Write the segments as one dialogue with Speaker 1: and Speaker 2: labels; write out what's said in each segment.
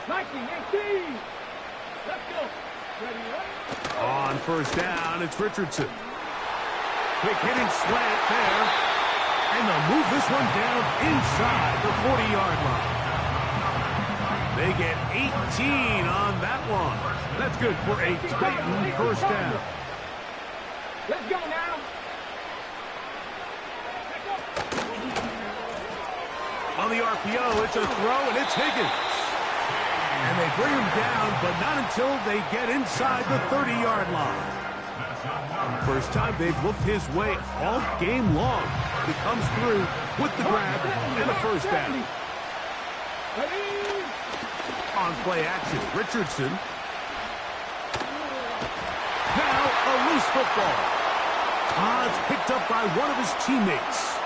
Speaker 1: 19, let's go. Ready, right?
Speaker 2: On first down, it's Richardson. Quick hitting slant there. And they'll move this one down inside the 40-yard line. They get 18 on that one. That's good for a Titan first down.
Speaker 1: Let's go now.
Speaker 2: On the RPO, it's a throw, and it's Higgins. And they bring him down, but not until they get inside the 30-yard line. First time they've looked his way all game long. He comes through with the grab and a first down. On play action, Richardson. Now a loose football. It's picked up by one of his teammates.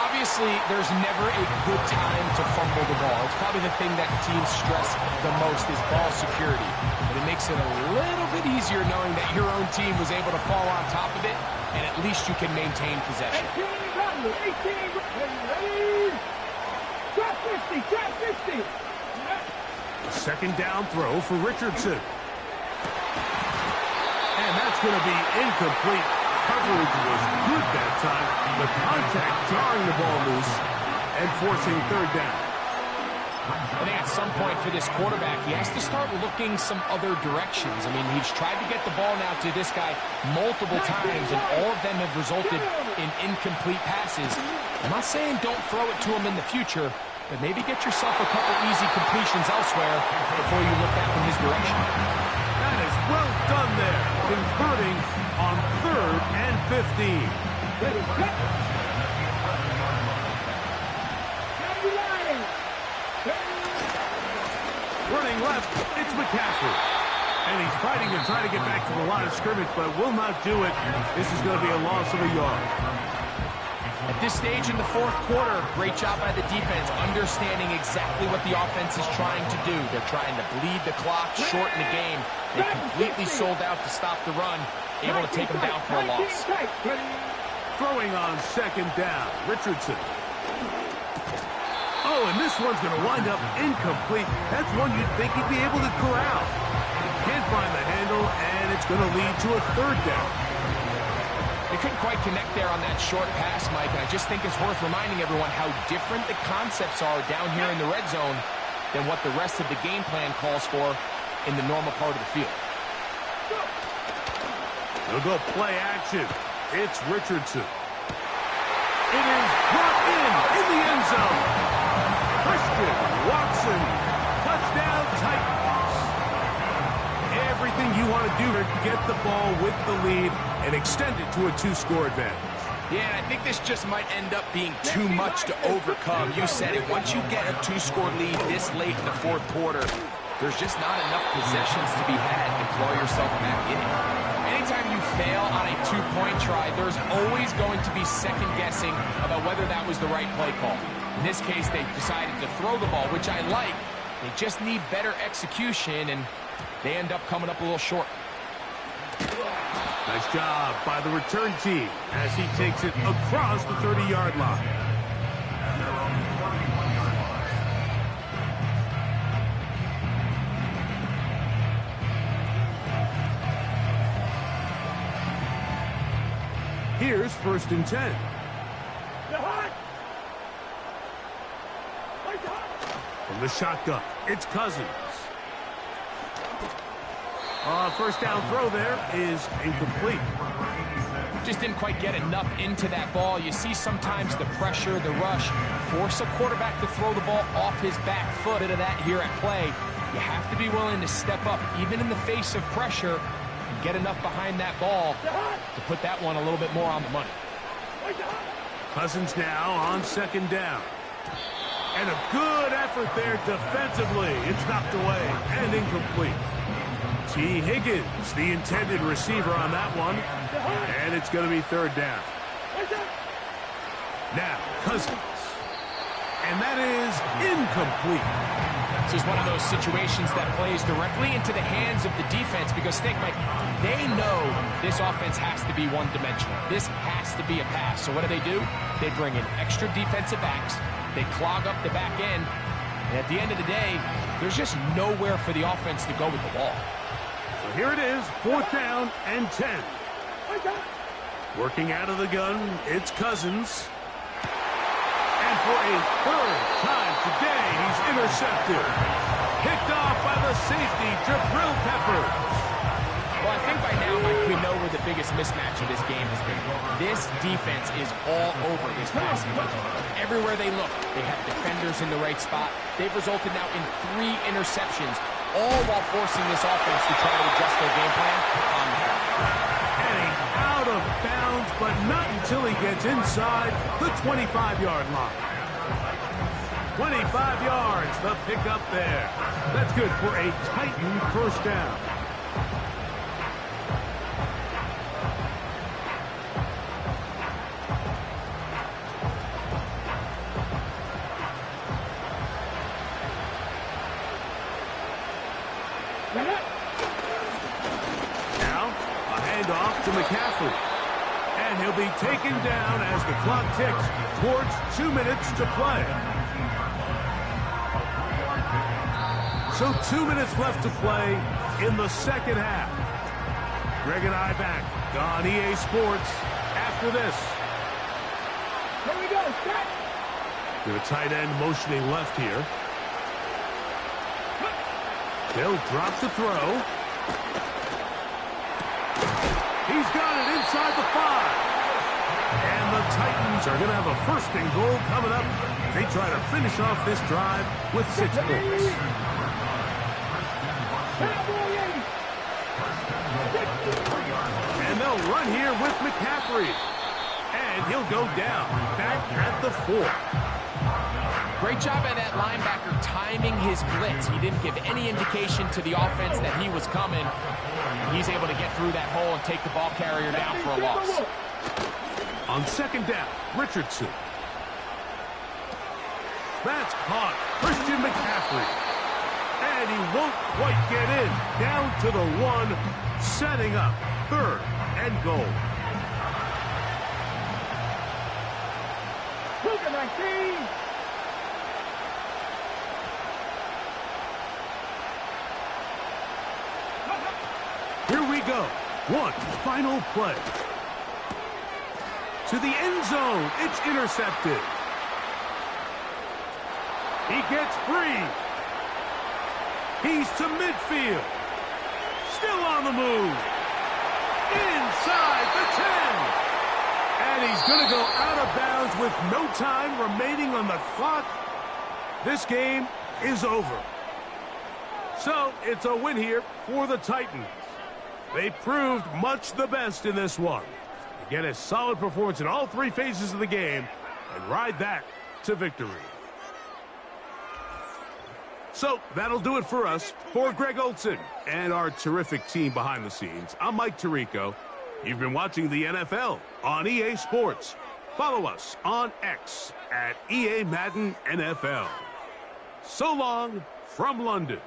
Speaker 3: Obviously, there's never a good time to fumble the ball. It's probably the thing that teams stress the most is ball security. But it makes it a little bit easier knowing that your own team was able to fall on top of it, and at least you can maintain possession.
Speaker 1: 18, ready? Drop 50.
Speaker 2: Second down throw for Richardson. And that's going to be incomplete. Coverage was good that time. The contact jarring the ball loose and forcing third down.
Speaker 3: I think at some point for this quarterback, he has to start looking some other directions. I mean, he's tried to get the ball now to this guy multiple times, and all of them have resulted in incomplete passes. I'm not saying don't throw it to him in the future, but maybe get yourself a couple easy completions elsewhere before you look back in his direction.
Speaker 2: That is well done there, converting on 3rd and 15. Running left, it's McCaffrey. And he's fighting and trying to get back to the line of scrimmage, but will not do it. This is going to be a loss of a yard.
Speaker 3: At this stage in the fourth quarter, great job by the defense, understanding exactly what the offense is trying to do. They're trying to bleed the clock, shorten the game. They completely sold out to stop the run, able to take them down for a loss.
Speaker 2: Throwing on second down, Richardson. Oh, and this one's going to wind up incomplete. That's one you'd think he'd be able to corral. He can't find the handle, and it's going to lead to a third down.
Speaker 3: They couldn't quite connect there on that short pass, Mike, and I just think it's worth reminding everyone how different the concepts are down here in the red zone than what the rest of the game plan calls for in the normal part of the field.
Speaker 2: They'll go play action. It's Richardson. It is brought in the end zone. Christian Watson, touchdown Titans. Everything you want to do to get the ball with the lead and extend it to a 2-score advantage.
Speaker 3: Yeah, and I think this just might end up being too much to overcome. You said it. Once you get a 2-score lead this late in the fourth quarter, there's just not enough possessions to be had to claw yourself back in it. Anytime you fail on a 2-point try, there's always going to be second-guessing about whether that was the right play call. In this case, they decided to throw the ball, which I like. They just need better execution, and they end up coming up a little short.
Speaker 2: Nice job by the return team as he takes it across the 30-yard line. Here's 1st and 10. From the shotgun, it's Cousins. First down throw there is incomplete.
Speaker 3: Just didn't quite get enough into that ball. You see sometimes the pressure, the rush, force a quarterback to throw the ball off his back foot. Bit of that here at play. You have to be willing to step up, even in the face of pressure, and get enough behind that ball to put that one a little bit more on the money.
Speaker 2: Cousins now on second down. And a good effort there defensively. It's knocked away and incomplete. T. Higgins, the intended receiver on that one. And it's going to be third down. Now, Cousins. And that is incomplete.
Speaker 3: This is one of those situations that plays directly into the hands of the defense because, think, Mike, they know this offense has to be one-dimensional. This has to be a pass. So what do? They bring in extra defensive backs. They clog up the back end. And at the end of the day, there's just nowhere for the offense to go with the ball.
Speaker 2: So here it is, 4th down and 10. Working out of the gun, it's Cousins. And for a 3rd time today, he's intercepted. Picked off by the safety, Jabril Peppers.
Speaker 3: Well, I think by now, Mike, we know where the biggest mismatch of this game has been. This defense is all over this passing game. Everywhere they look, they have defenders in the right spot. They've resulted now in 3 interceptions, all while forcing this offense to try to adjust their game plan on the fly.
Speaker 2: And he's out of bounds, but not until he gets inside the 25-yard line. 25 yards, the pickup there. That's good for a Titan 1st down. Now, a handoff to McCaffrey. And he'll be taken down as the clock ticks towards 2 minutes to play. So 2 minutes left to play in the 2nd half. Greg and I back on EA Sports after this.
Speaker 1: Here we go, set.
Speaker 2: The tight end motioning left here. They'll drop the throw. He's got it inside the 5. And the Titans are going to have a 1st and goal coming up. They try to finish off this drive with 6 points. And they'll run here with McCaffrey. And he'll go down back at the 4.
Speaker 3: Great job by that linebacker timing his blitz. He didn't give any indication to the offense that he was coming. He's able to get through that hole and take the ball carrier down for a loss.
Speaker 2: On 2nd down, Richardson. That's caught. Christian McCaffrey. And he won't quite get in. Down to the 1, setting up 3rd and goal.
Speaker 1: Look at my team.
Speaker 2: Here we go. 1 final play. To the end zone. It's intercepted. He gets free. He's to midfield. Still on the move. Inside the 10. And he's going to go out of bounds with no time remaining on the clock. This game is over. So it's a win here for the Titans. They proved much the best in this one. Get a solid performance in all 3 phases of the game and ride that to victory. So that'll do it for us. For Greg Olson and our terrific team behind the scenes, I'm Mike Tirico. You've been watching the NFL on EA Sports. Follow us on X at EA Madden NFL. So long from London.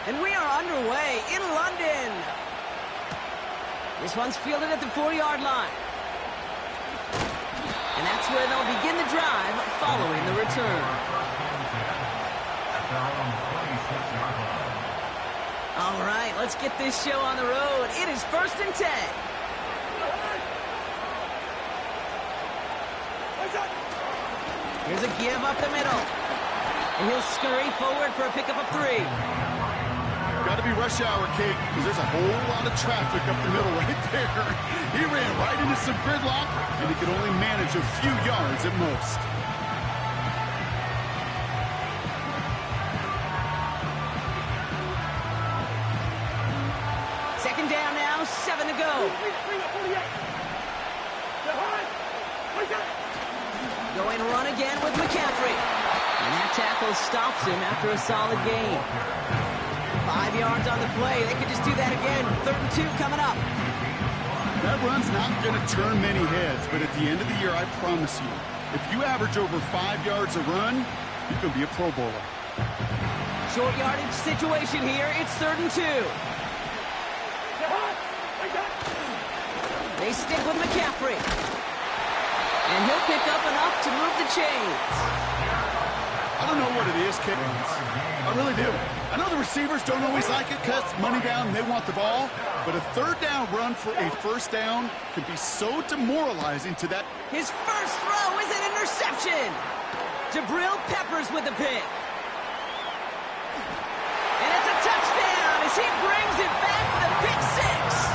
Speaker 4: And we are underway in London. This one's fielded at the 4-yard line. And that's where they'll begin the drive following the return. All right, let's get this show on the road. It is 1st and 10. Here's a give up the middle. And he'll scurry forward for a pickup of 3.
Speaker 5: Got to be rush hour, Kate, because there's a whole lot of traffic up the middle right there. He ran right into some gridlock, and he could only manage a few yards at most.
Speaker 4: Second down now, 7 to go. Going run again with McCaffrey. And that tackle stops him after a solid gain. 5 yards on the play. They could just do that again. 3rd and 2 coming up.
Speaker 5: That run's not going to turn many heads, but at the end of the year, I promise you, if you average over 5 yards a run, you could be a Pro Bowler.
Speaker 4: Short yardage situation here. It's 3rd and 2. They stick with McCaffrey. And he'll pick up enough to move the chains.
Speaker 5: I don't know what it is, Kate. I really do. I know the receivers don't always like it because money down and they want the ball, but a 3rd down run for a 1st down can be so demoralizing to that.
Speaker 4: His first throw is an interception. Jabril Peppers with the pick. And it's a touchdown as he brings it back for the pick 6.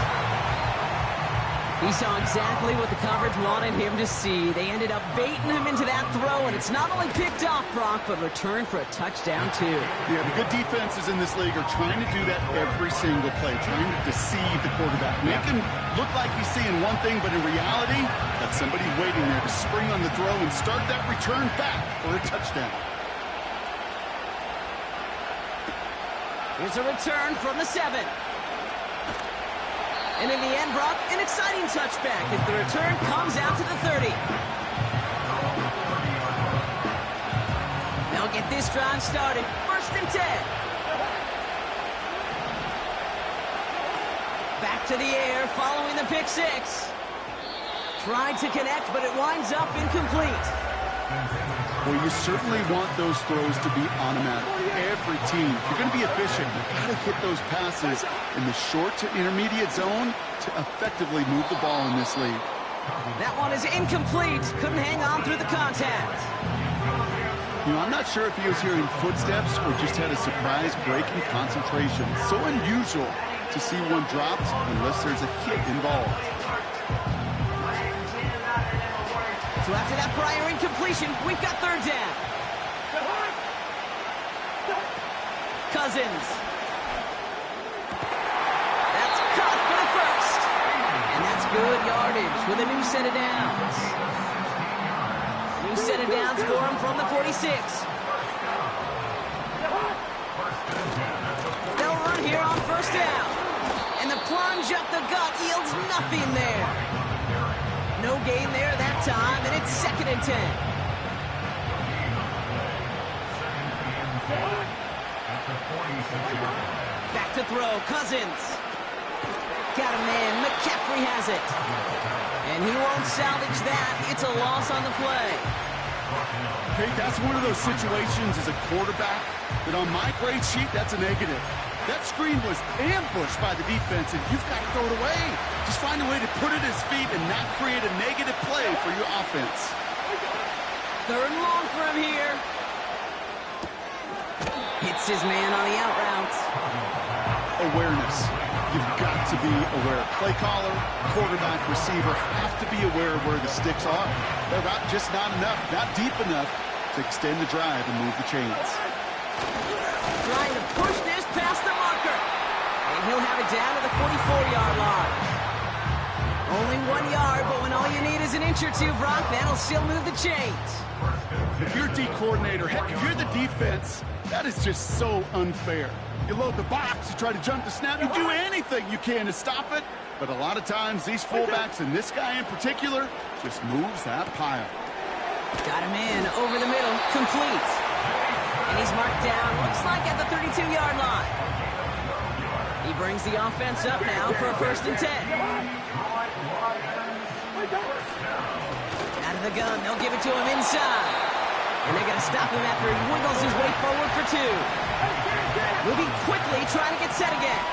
Speaker 4: He saw exactly what the coverage wanted him to see. They ended up baiting him into that throw, and it's not only picked off, Brock, but returned for a touchdown, too.
Speaker 5: Yeah, the good defenses in this league are trying to do that every single play, trying to deceive the quarterback. Make him look like he's seeing one thing, but in reality, that's somebody waiting there to spring on the throw and start that return back for a touchdown.
Speaker 4: Here's a return from the 7. And in the end, Brock, an exciting touchback as the return comes out to the 30. They'll get this drive started. 1st and 10. Back to the air following the pick 6. Tried to connect, but it winds up incomplete.
Speaker 5: Well, you certainly want those throws to be automatic. Every team, if you're going to be efficient, you've got to hit those passes in the short to intermediate zone to effectively move the ball in this league.
Speaker 4: That one is incomplete. Couldn't hang on through the contact.
Speaker 5: You know, I'm not sure if he was hearing footsteps or just had a surprise break in concentration. So unusual to see one dropped unless there's a hit involved.
Speaker 4: So after that prior incompletion, we've got 3rd down. Cousins. That's caught for the 1st. And that's good yardage with a new set of downs. New set of downs for him from the 46. They'll run here on 1st down. And the plunge up the gut yields nothing there. No gain there that time, and it's 2nd and 10. Back to throw, Cousins. Got a man, McCaffrey has it. And he won't salvage that. It's a loss on the play.
Speaker 5: Okay, that's one of those situations as a quarterback that on my grade sheet, that's a negative. That screen was ambushed by the defense, and you've got to throw it away. Just find a way to put it at his feet and not create a negative play for your offense.
Speaker 4: 3rd and long for him here. Hits his man on the out route.
Speaker 5: Awareness. You've got to be aware. Play caller, quarterback, receiver have to be aware of where the sticks are. They're not just not enough, not deep enough to extend the drive and move the chains.
Speaker 4: Trying to push this past the marker. And he'll have it down to the 44-yard line. Only 1 yard, but when all you need is an inch or two, Brock, that'll still move the chains.
Speaker 5: If you're D coordinator, heck, if you're the defense, that is just so unfair. You load the box, you try to jump the snap, you do anything you can to stop it. But a lot of times, these fullbacks, and this guy in particular, just moves that pile.
Speaker 4: Got him in, over the middle, complete. And he's marked down, looks like at the 32-yard line. He brings the offense up now for a 1st and 10. Out of the gun, they'll give it to him inside. And they're going to stop him after he wiggles his way forward for 2. Moving quickly, trying to get set again.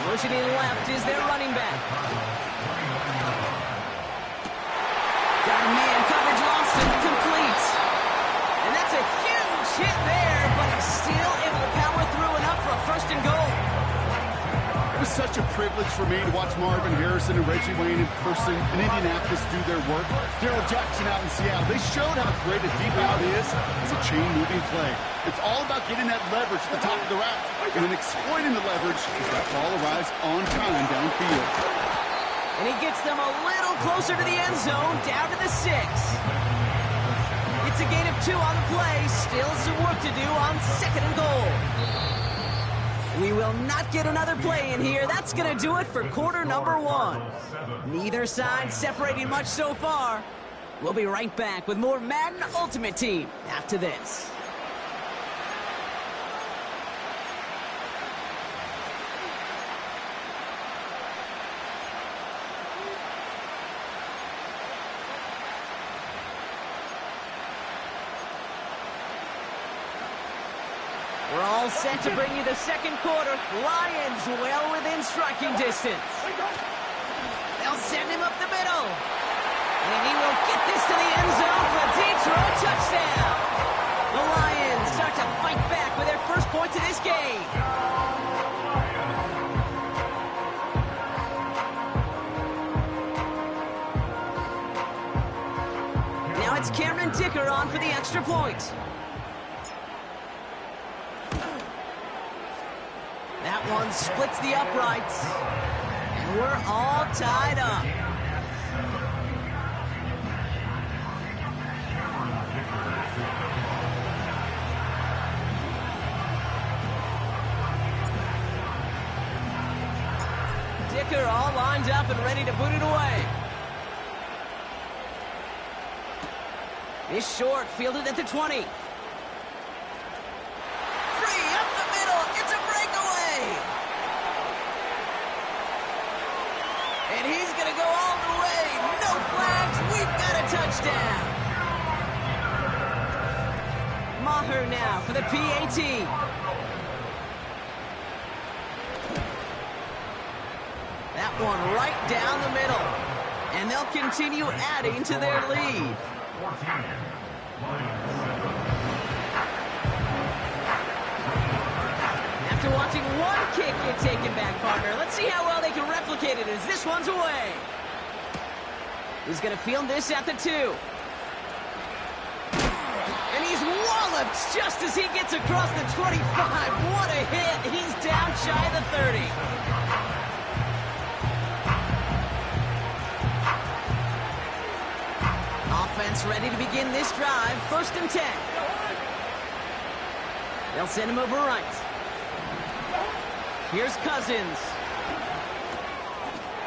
Speaker 4: Motioning left is their running back. Got a man, coverage lost and complete. And that's a huge hit there, but he's still able to power through enough for a 1st and goal.
Speaker 5: It was such a privilege for me to watch Marvin Harrison and Reggie Wayne in person in Indianapolis do their work. Darryl Jackson out in Seattle. They showed how great a deep route is as a chain-moving play. It's all about getting that leverage at the top of the route and then exploiting the leverage as that ball arrives on time downfield.
Speaker 4: And he gets them a little closer to the end zone, down to the 6. It's a gain of 2 on the play. Still some work to do on 2nd and goal. We will not get another play in here. That's going to do it for quarter number 1. Neither side separating much so far. We'll be right back with more Madden Ultimate Team after this. We're all set to bring you the 2nd quarter. Lions well within striking distance. They'll send him up the middle. And he will get this to the end zone for a deep throw touchdown. The Lions start to fight back with their first points of this game. Now it's Cameron Dicker on for the extra point. That one splits the uprights, and we're all tied up. Dicker all lined up and ready to boot it away. It's short, fielded at the 20. And he's going to go all the way. No flags. We've got a touchdown. Maher now for the PAT. That one right down the middle. And they'll continue adding to their lead. After watching one kick get taken back, partner, let's see how well they can replicate it as this one's away. He's going to field this at the 2. And he's walloped just as he gets across the 25. What a hit. He's down shy of the 30. Offense ready to begin this drive. 1st and 10. They'll send him over right. Here's Cousins.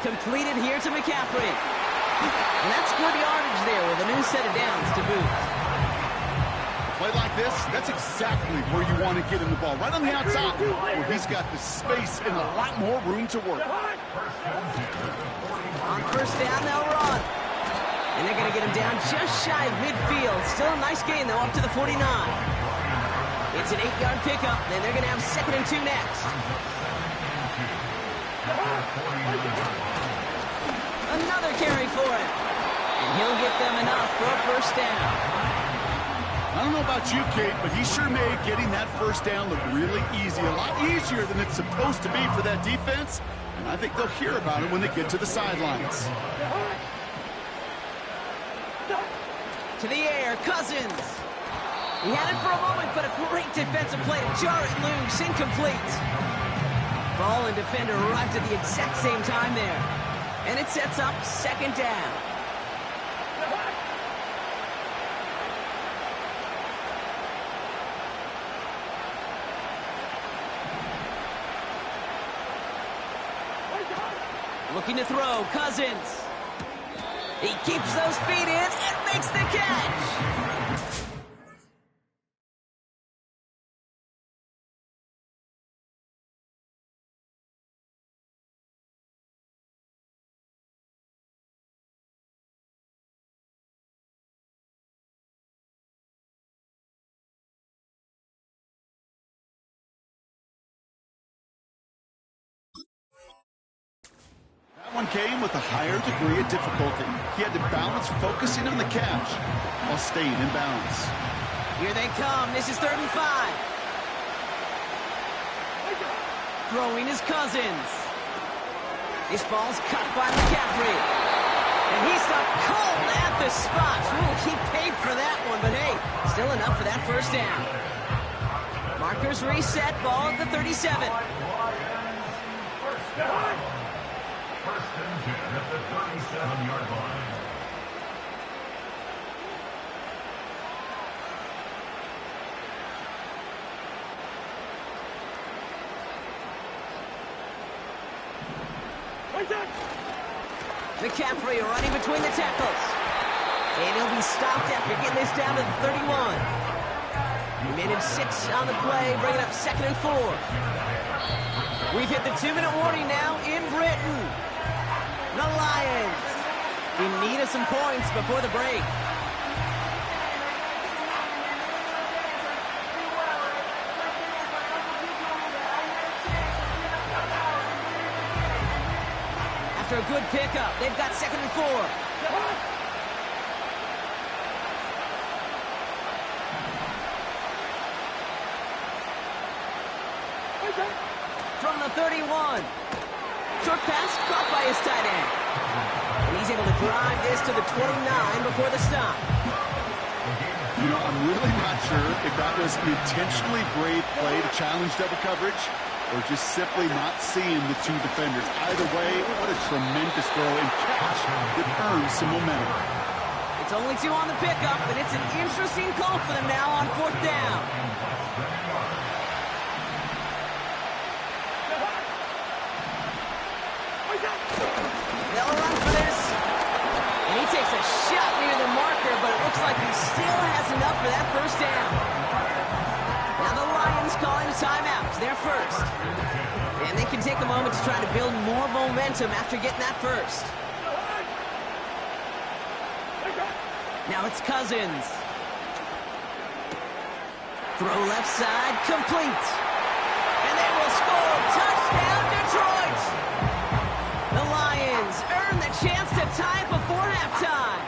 Speaker 4: Completed here to McCaffrey. And that's good yardage there with a new set of downs to boot.
Speaker 5: A play like this, that's exactly where you want to get him the ball. Right on the outside, where he's got the space and a lot more room to work.
Speaker 4: On 1st down, they'll run. And they're going to get him down just shy of midfield. Still a nice gain, though, up to the 49. It's an 8-yard pickup, and they're going to have 2nd and 2 next. Another carry for him. And he'll get them enough for a 1st down.
Speaker 5: I don't know about you, Kate, but he sure made getting that 1st down look really easy. A lot easier than it's supposed to be for that defense. And I think they'll hear about it when they get to the sidelines.
Speaker 4: To the air, Cousins. He had it for a moment, but a great defensive play to jar it loose, incomplete. Ball and defender arrived at the exact same time there. And it sets up 2nd down. Looking to throw, Cousins. He keeps those feet in and makes the catch.
Speaker 5: One came with a higher degree of difficulty. He had to balance focusing on the catch while staying in bounds.
Speaker 4: Here they come. This is 3rd and 5. Throwing his Cousins. This ball's cut by McCaffrey. And he stopped cold at the spot. Ooh, he paid for that one, but hey, still enough for that first down. Markers reset, ball at the 37.
Speaker 1: First and 10 at the 37-yard line.
Speaker 4: McCaffrey running between the tackles. And he'll be stopped after getting this down to the 31. Minute 6 on the play, bringing up 2nd and 4. We've hit the 2-minute warning now in Britain. The Lions in need of some points before the break. After a good pickup, they've got 2nd and 4. From the 31. Short pass caught by his tight end. And he's able to drive this to the 29 before the stop.
Speaker 5: You know, I'm really not sure if that was an intentionally brave play to challenge double coverage or just simply not seeing the two defenders. Either way, what a tremendous throw and catch that earns some momentum.
Speaker 4: It's only 2 on the pickup, but it's an interesting call for them now on 4th down. They'll run for this. And he takes a shot near the marker, but it looks like he still has enough for that first down. Now the Lions calling a timeout. They're first. And they can take a moment to try to build more momentum after getting that first. Now it's Cousins. Throw left side, complete. And they will score. Touchdown, Detroit! The Lions earn the chance to tie before halftime.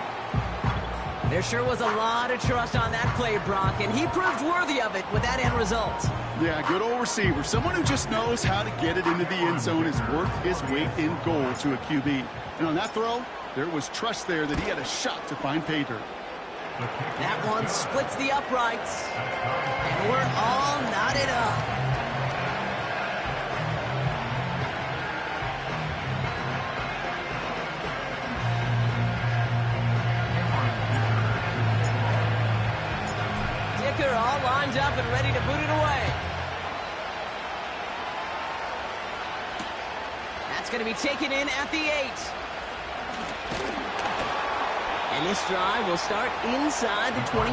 Speaker 4: There sure was a lot of trust on that play, Brock, and he proved worthy of it with that end result.
Speaker 5: Yeah, good old receiver. Someone who just knows how to get it into the end zone is worth his weight in gold to a QB. And on that throw, there was trust there that he had a shot to find pay dirt.
Speaker 4: That one splits the uprights, and we're all knotted up. All lined up and ready to boot it away. That's going to be taken in at the 8. And this drive will start inside the 25.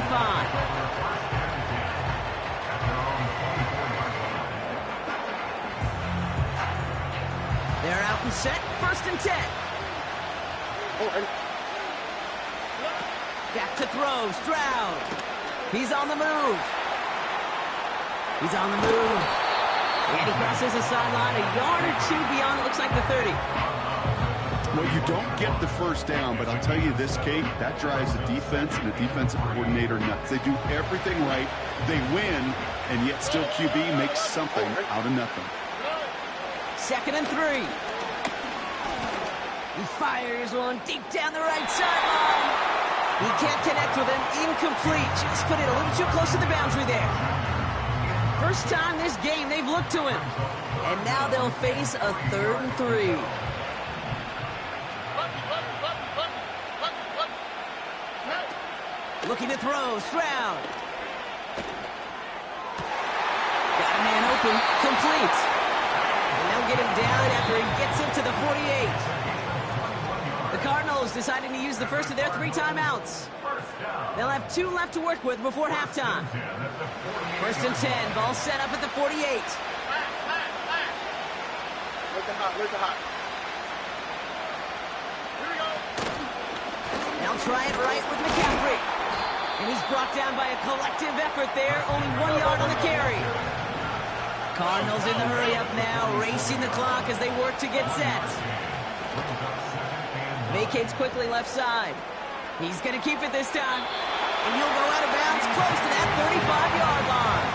Speaker 4: They're out and set. 1st and 10. Back to throw. Stroud. He's on the move. He's on the move. And he crosses the sideline a yard or 2 beyond, it looks like the 30.
Speaker 5: Well, you don't get the first down, but I'll tell you this, Kate, that drives the defense and the defensive coordinator nuts. They do everything right. They win, and yet still QB makes something out of nothing.
Speaker 4: 2nd and 3. He fires one deep down the right sideline. He can't connect with him. Incomplete. Just put it a little too close to the boundary there. First time this game they've looked to him. And now they'll face a 3rd and 3. Looking to throw. Stroud. Got a man open. Complete. And they'll get him down after he gets into the 48. The Cardinals deciding to use the first of their 3 timeouts. They'll have 2 left to work with before halftime. 1st and 10. Ball set up at the 48. Now try it right with McCaffrey. And he's brought down by a collective effort there. Only 1 yard on the carry. Cardinals in the hurry up now, racing the clock as they work to get set. Vacates quickly left side. He's going to keep it this time. And he'll go out of bounds close to that 35-yard line.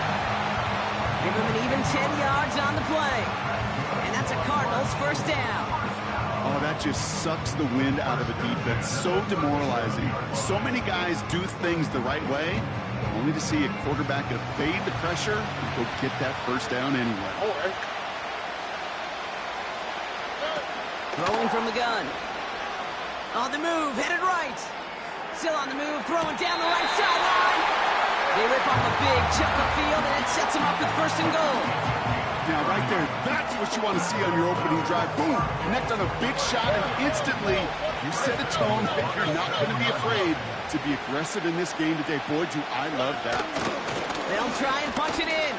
Speaker 4: Give him an even 10 yards on the play. And that's a Cardinals first down.
Speaker 5: Oh, that just sucks the wind out of a defense. So demoralizing. So many guys do things the right way, only to see a quarterback evade the pressure and go get that first down anyway.
Speaker 4: Throwing from the gun. On the move, headed right. Still on the move, throwing down the right sideline. They rip off a big chunk of field, and it sets them up with first and goal.
Speaker 5: Now, right there, that's what you want to see on your opening drive. Boom! Connect on a big shot, and instantly you set a tone that you're not going to be afraid to be aggressive in this game today. Boy, do I love that.
Speaker 4: They'll try and punch it in.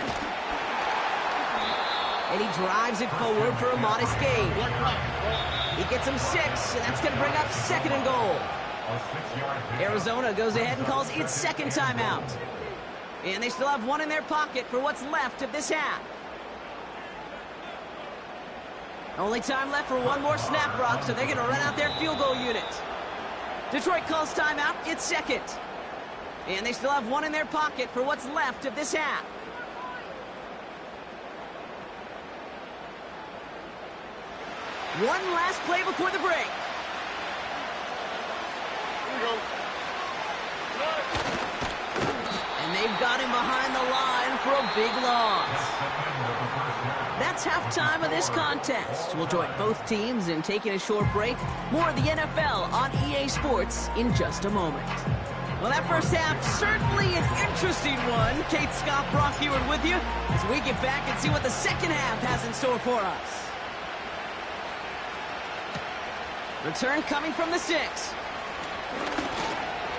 Speaker 4: And he drives it forward for a modest gain. He gets him 6, and that's going to bring up second and goal. Arizona goes ahead and calls its second timeout. And they still have one in their pocket for what's left of this half. Only time left for one more snap, Brock, so they're going to run out their field goal unit. Detroit calls timeout, it's second. And they still have one in their pocket for what's left of this half. One last play before the break. And they've got him behind the line for a big loss. That's halftime of this contest. We'll join both teams in taking a short break. More of the NFL on EA Sports in just a moment. Well, that first half, certainly an interesting one. Kate Scott, Brock Heward with you as we get back and see what the second half has in store for us. Return coming from the 6.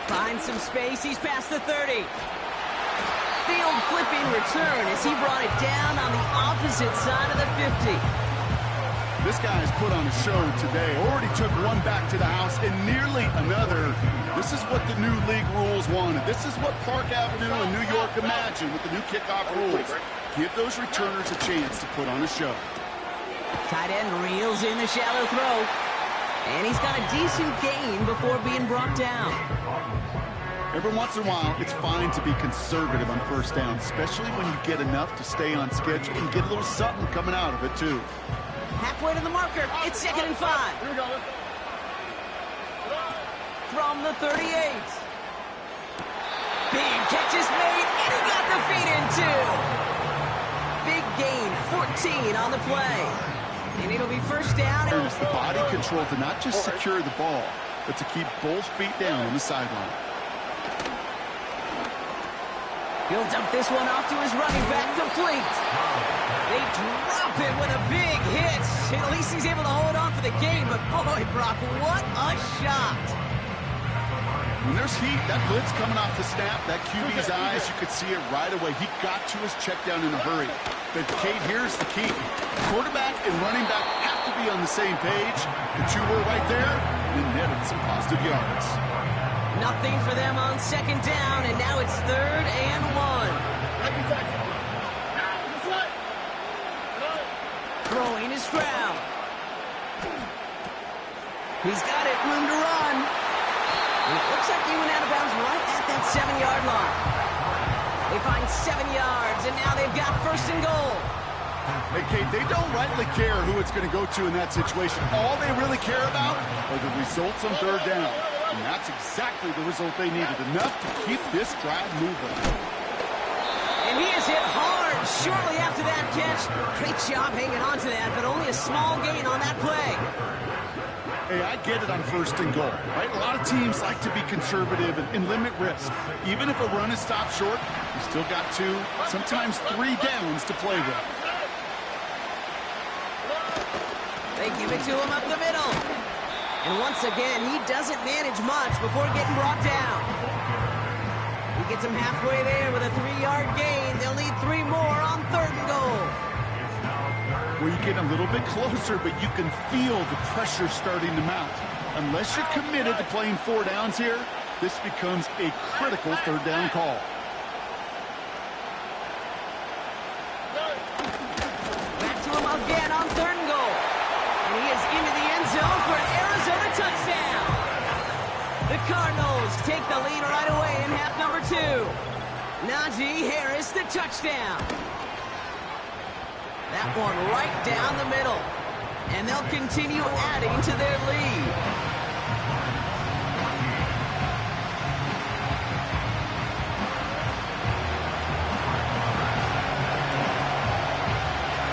Speaker 4: Finds some space. He's past the 30. Field flipping return as he brought it down on the opposite side of the 50.
Speaker 5: This guy's put on a show today. Already took one back to the house and nearly another. This is what the new league rules wanted. This is what Park Avenue and New York imagined with the new kickoff rules. Give those returners a chance to put on a show.
Speaker 4: Tight end reels in the shallow throw. And he's got a decent gain before being brought down.
Speaker 5: Every once in a while, it's fine to be conservative on first down, especially when you get enough to stay on schedule and get a little something coming out of it, too.
Speaker 4: Halfway to the marker, it's second and 5. From the 38. Big catch is made, and he got the feet in, too. Big gain, 14 on the play. And it'll be first down.
Speaker 5: It's the body control to not just secure the ball, but to keep both feet down on the sideline.
Speaker 4: He'll dump this one off to his running back, complete. They drop it with a big hit. At least he's able to hold on for the game, but boy, Brock, what a shot.
Speaker 5: When there's heat, that blitz coming off the snap, that QB's eyes, you could see it right away. He got to his check down in a hurry. But, Kate, here's the key. Quarterback and running back have to be on the same page. The two were right there and netted some positive yards.
Speaker 4: Nothing for them on second down, and now it's third and 1. Throwing is Stroud. He's got it, room to run. And it looks like he went out of bounds right at that 7-yard line. They find 7 yards, and now they've got first and goal.
Speaker 5: Hey, Kate, they don't rightly care who it's going to go to in that situation. All they really care about are the results on third down. And that's exactly the result they needed. Enough to keep this drive moving.
Speaker 4: And he is hit hard shortly after that catch. Great job hanging on to that, but only a small gain on that play.
Speaker 5: Hey, I get it on first and goal, right? A lot of teams like to be conservative and limit risk. Even if a run is stopped short, you still got 2, sometimes 3 downs to play with.
Speaker 4: They give it to him up the middle. And once again, he doesn't manage much before getting brought down. He gets him halfway there with a 3-yard gain. They'll need 3 more on third and goal.
Speaker 5: Well, you get a little bit closer, but you can feel the pressure starting to mount. Unless you're committed to playing 4 downs here, this becomes a critical third down call. Back to him again on third and goal.
Speaker 4: And he is into the end zone for an Arizona touchdown. The Cardinals take the lead right away in half number 2. Najee Harris, the touchdown. That one right down the middle. And they'll continue adding to their lead.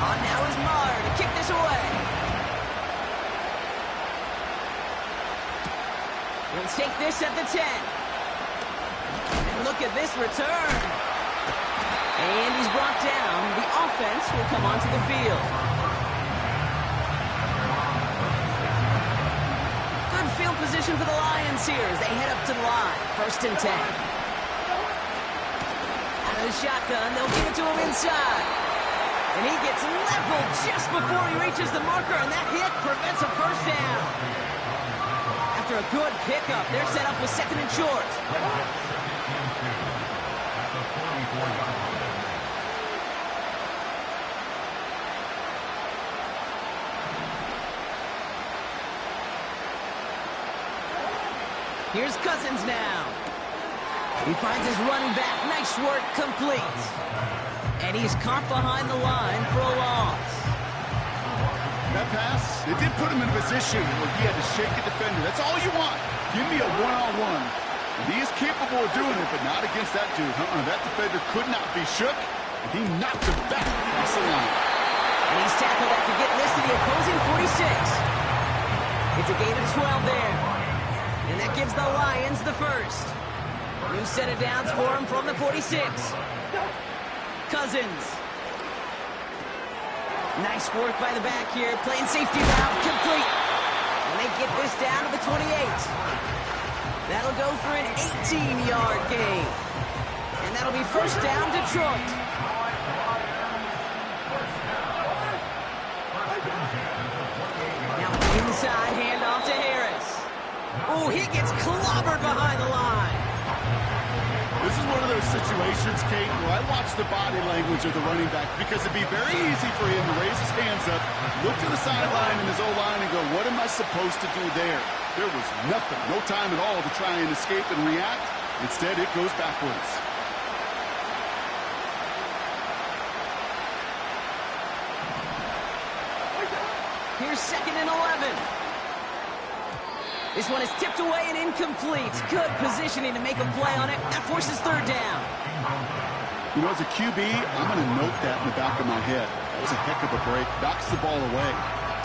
Speaker 4: On now is Maher to kick this away. He'll take this at the 10. And look at this return. And he's brought down. The offense will come onto the field. Good field position for the Lions here as they head up to the line. 1st and 10. Out of the shotgun, they'll give it to him inside. And he gets leveled just before he reaches the marker, and that hit prevents a first down. After a good pickup, they're set up with 2nd and short. Here's Cousins now. He finds his running back. Nice work, complete. And he's caught behind the line for a loss.
Speaker 5: That pass, it did put him in a position where he had to shake a defender. That's all you want. Give me a one-on-one. And he is capable of doing it, but not against that dude. That defender could not be shook, and he knocked him back across the line.
Speaker 4: And he's tackled after getting this to the opposing 46. It's a gain of 12 there. And that gives the Lions the first. New set of downs for him from the 46. Cousins. Nice work by the back here. Playing safety route, complete. And they get this down to the 28. That'll go for an 18-yard gain. And that'll be first down, Detroit. Now inside, handoff to Harris. Oh, he gets clobbered behind the line.
Speaker 5: This is one of those situations, Kate, where I watch the body language of the running back because it'd be very easy for him to raise his hands up, look to the sideline in his O-line and go, what am I supposed to do there? There was nothing, no time at all to try and escape and react. Instead, it goes backwards.
Speaker 4: Here's 2nd and 11. This one is tipped away and incomplete. Good positioning to make a play on it. That forces 3rd down.
Speaker 5: You know, as a QB, I'm going to note that in the back of my head. That was a heck of a break. Knocks the ball away.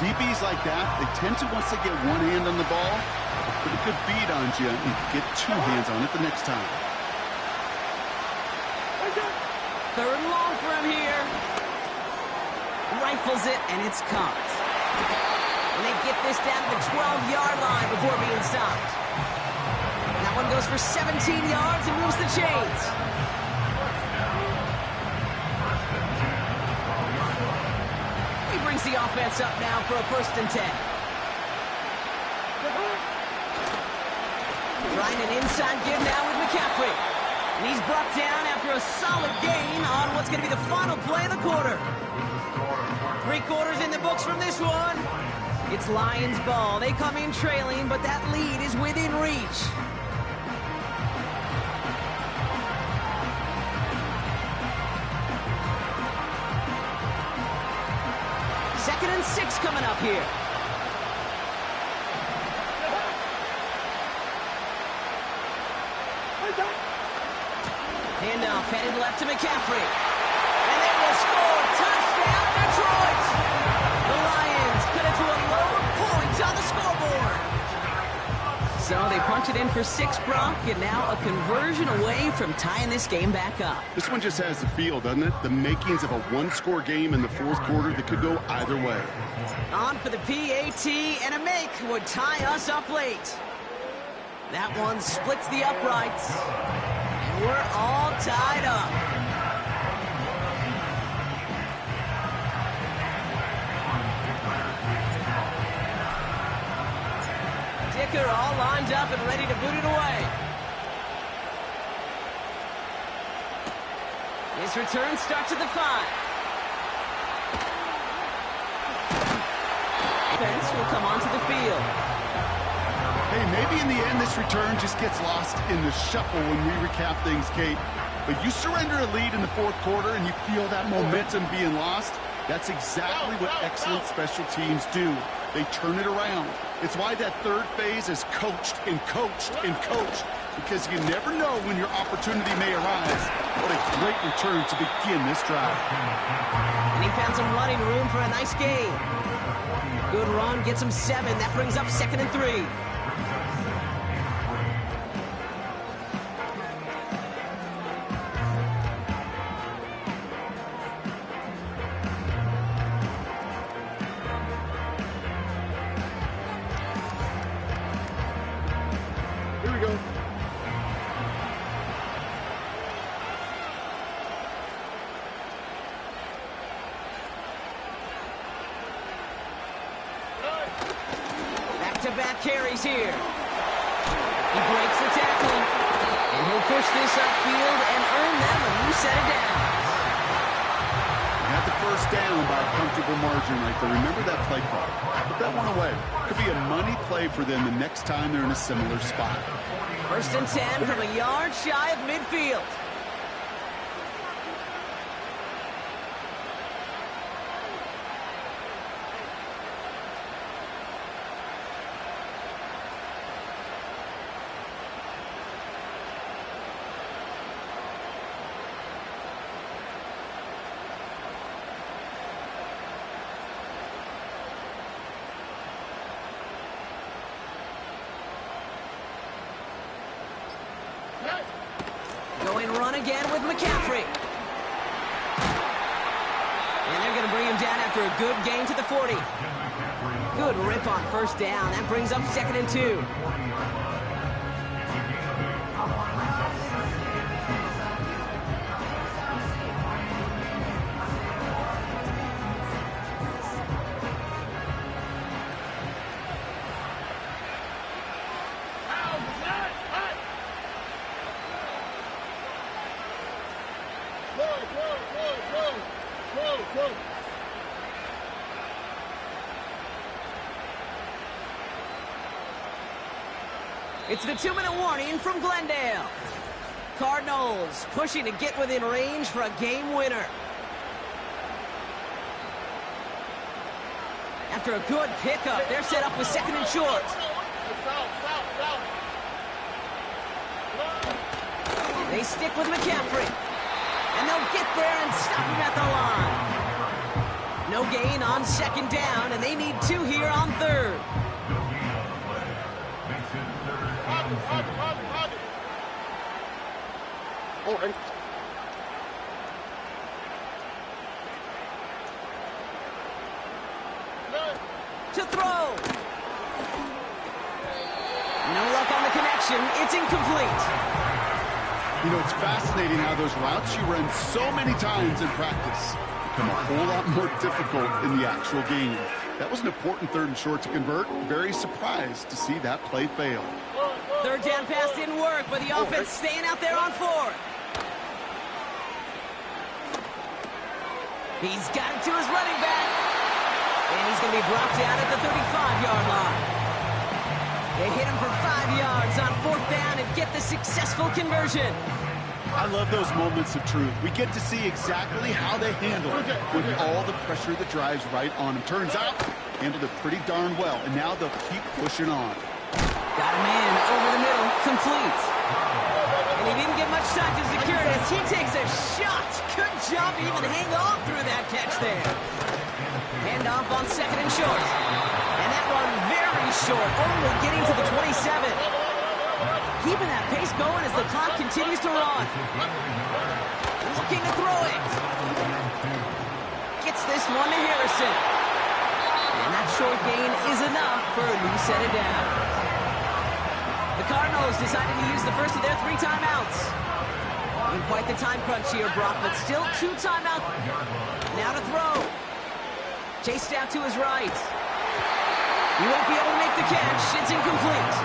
Speaker 5: DBs like that, they tend to, once they get one hand on the ball, put a good beat on you and you can get 2 hands on it the next time.
Speaker 4: 3rd and long for him here. Rifles it, and it's caught. And they get this down to the 12-yard line before being stopped. That one goes for 17 yards and moves the chains. He brings the offense up now for a 1st and 10. Trying an inside give now with McCaffrey. And he's brought down after a solid gain on what's going to be the final play of the quarter. 3 quarters in the books from this one. It's Lions ball. They come in trailing, but that lead is within reach. Second and 6 coming up here. Handoff headed left to McCaffrey. And they will score. Touchdown, Detroit! The Lions cut it to a lower point on the scoreboard. So they punch it in for 6, Brock, and now a conversion away from tying this game back up.
Speaker 5: This one just has the feel, doesn't it? The makings of a 1-score game in the 4th quarter that could go either way.
Speaker 4: On for the PAT, and a make would tie us up late. That one splits the uprights, and we're all tied up. Dicker all lined up and ready to boot it away. This return starts at the 5. Offense will come onto the field.
Speaker 5: Hey, maybe in the end this return just gets lost in the shuffle when we recap things, Kate. But you surrender a lead in the fourth quarter and you feel that momentum being lost. That's exactly what excellent special teams do. They turn it around. It's why that third phase is coached and coached and coached, because you never know when your opportunity may arise. What a great return to begin this drive.
Speaker 4: And he found some running room for a nice gain. Good run, gets him 7. That brings up 2nd and 3. Back-to-back carries here. He breaks the tackle, and he'll push this upfield and earn them a new set of downs.
Speaker 5: He had the first down by a comfortable margin right there. Remember that play call. Put that one away. Could be a money play for them the next time they're in a similar spot.
Speaker 4: 1st and 10 from a yard shy of midfield. Going run again with McCaffrey. And they're going to bring him down after a good gain to the 40. Good rip on 1st down. That brings up 2nd and 2. It's the 2-minute warning from Glendale. Cardinals pushing to get within range for a game winner. After a good pickup, they're set up with 2nd and short. They stick with McCaffrey. And they'll get there and stop him at the line. No gain on 2nd down, and they need 2 here on 3rd. To throw. No luck on the connection. It's incomplete.
Speaker 5: You know, it's fascinating how those routes you run so many times in practice become a whole lot more difficult in the actual game. That was an important 3rd and short to convert. Very surprised to see that play fail.
Speaker 4: 3rd down pass didn't work, but the offense staying out there on 4th. He's got it to his running back. And he's going to be brought down at the 35-yard line. They hit him for 5 yards on 4th down and get the successful conversion.
Speaker 5: I love those moments of truth. We get to see exactly how they handle it with all the pressure that drives right on them. Turns out, handled it pretty darn well, and now they'll keep pushing on.
Speaker 4: Got him in over the middle, complete. And he didn't get much time to secure it as he takes a shot. Good job to even hang on through that catch there. Handoff on 2nd and short. And that run very short, only getting to the 27. Keeping that pace going as the clock continues to run. Looking to throw it. Gets this one to Harrison. And that short gain is enough for a new set of downs. The Cardinals decided to use the first of their 3 timeouts. In quite the time crunch here, Brock, but still 2 timeouts. Now to throw. Chased out to his right. He won't be able to make the catch. It's incomplete.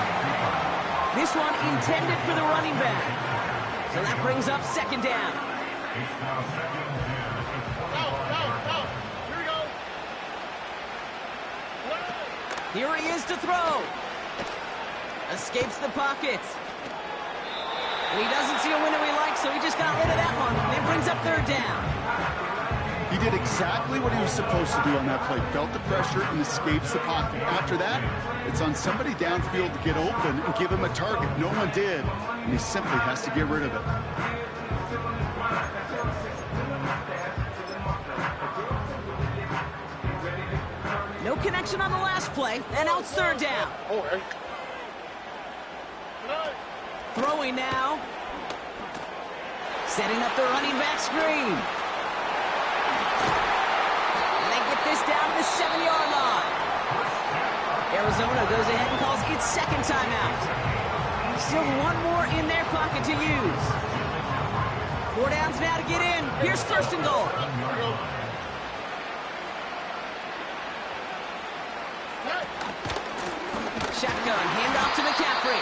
Speaker 4: This one intended for the running back. So that brings up 2nd down. Here he is to throw. Escapes the pocket. And he doesn't see a window he likes, so he just got rid of that one. And brings up third down.
Speaker 5: He did exactly what he was supposed to do on that play. Felt the pressure and escapes the pocket. After that, it's on somebody downfield to get open and give him a target. No one did, and he simply has to get rid of it.
Speaker 4: No connection on the last play, and now it's third down. Throwing now. Setting up the running back screen. And they get this down to the 7-yard line. Arizona goes ahead and calls its second timeout. Still one more in their pocket to use. 4 downs now to get in. Here's first and goal. Shotgun, handoff to McCaffrey.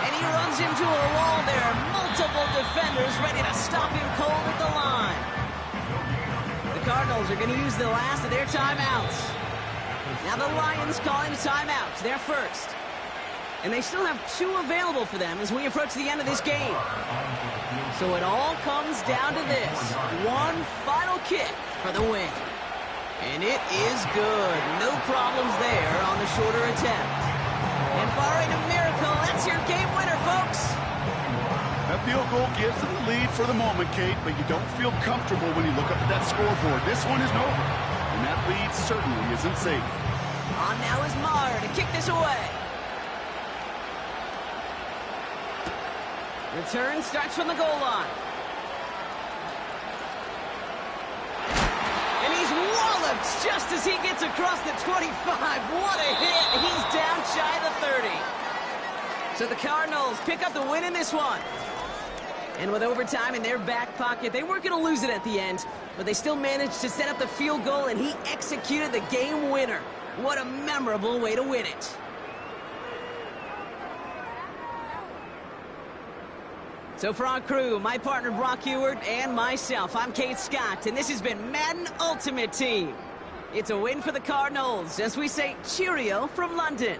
Speaker 4: And he runs into a wall there. Multiple defenders ready to stop him cold at the line. The Cardinals are going to use the last of their timeouts. Now the Lions calling a timeout. They're first. And they still have 2 available for them as we approach the end of this game. So it all comes down to this. One final kick for the win. And it is good. No problems there on the shorter attempt. And barring a miracle, that's your game winner, folks.
Speaker 5: That field goal gives them the lead for the moment, Kate, but you don't feel comfortable when you look up at that scoreboard. This one isn't over, and that lead certainly isn't safe.
Speaker 4: On now is Maher to kick this away. Return starts from the goal line. And he's walloped just as he gets across the 25. What a hit. He's down shy of the 30. So the Cardinals pick up the win in this one. And with overtime in their back pocket, they weren't going to lose it at the end, but they still managed to set up the field goal, and he executed the game winner. What a memorable way to win it. So for our crew, my partner Brock Ewart and myself, I'm Kate Scott, and this has been Madden Ultimate Team. It's a win for the Cardinals as we say cheerio from London.